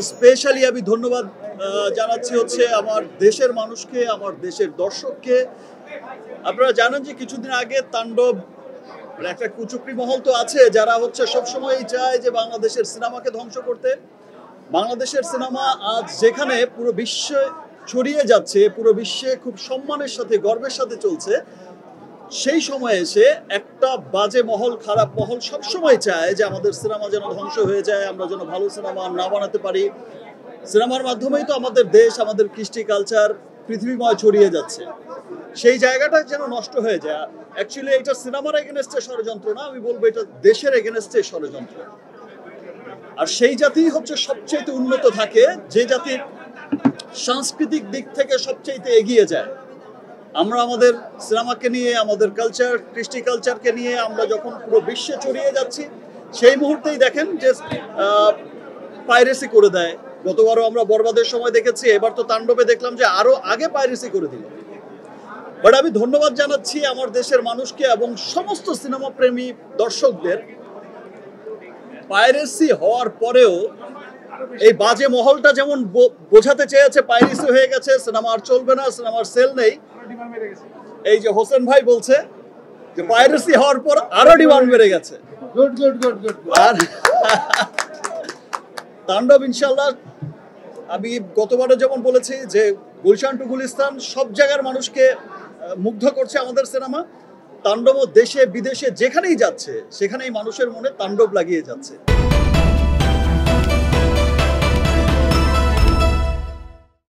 Specially আমি ধন্যবাদ জানাচ্ছি হচ্ছে আমার দেশের মানুষকে, আমার দেশের দর্শককে। আপনারা জানেন যে কিছুদিন আগে তাণ্ডব একটা কুচক্রী মহল তো আছে যারা হচ্ছে সবসময়ই চায় যে বাংলাদেশের সিনেমাকে ধ্বংস করতে। বাংলাদেশের সিনেমা আজ যেখানে পুরো বিশ্বে ছড়িয়ে যাচ্ছে, পুরো বিশ্বে খুব সম্মানের সাথে গর্বের সাথে চলছে, সেই সময়ে এসে একটা বাজে মহল, খারাপ মহল সবসময় চায় যে আমাদের সিনেমা যেন ধ্বংস হয়ে যায়, আমরা যেন ভালো সিনেমা না বানাতে পারি। সিনেমার মাধ্যমেই তো আমাদের দেশ, আমাদের কৃষ্টি কালচার পৃথিবীময় ছড়িয়ে যাচ্ছে, সেই জায়গাটা যেন নষ্ট হয়ে যায়। অ্যাকচুয়ালি এটা সিনেমার এগেনস্টে ষড়যন্ত্র না, আমি বলবো এটা দেশের এগেনস্টে ষড়যন্ত্র। আর সেই জাতি হচ্ছে সবচেয়ে উন্নত থাকে যে জাতির সাংস্কৃতিক দিক থেকে সবচেয়ে এগিয়ে যায়। আমরা আমাদের সিনেমাকে নিয়ে, আমাদের কালচার, কৃষ্টি কালচারকে নিয়ে আমরা যখন পুরো বিশ্বে ছড়িয়ে যাচ্ছি, সেই মুহূর্তেই দেখেন যে পাইরেসি করে দেয়। গতবারও আমরা বরবাদের সময় দেখেছি, এবার তো তাণ্ডবে দেখলাম যে আরো আগে পাইরেসি করে দিল। বাট আমি ধন্যবাদ জানাচ্ছি আমার দেশের মানুষকে এবং সমস্ত সিনেমা প্রেমী দর্শকদের। পাইরেসি হওয়ার পরেও এই বাজে মহলটা যেমন বোঝাতে চেয়েছে পাইরেসি হয়ে গেছে, সিনেমা আর চলবে না, সিনেমার সেল নেই, এই যে হোসেন ভাই বলছে যে পাইরেসি হওয়ার পর আরো ডিমান্ড বেড়ে গেছে। আর তাণ্ডব ইনশাল্লাহ, আমি গতবারও যেমন বলেছি যে গুলশান টু গুলিস্তান সব জায়গার মানুষকে মুগ্ধ করছে আমাদের সিনেমা। তাণ্ডব দেশে বিদেশে যেখানেই যাচ্ছে সেখানেই মানুষের মনে তাণ্ডব লাগিয়ে যাচ্ছে।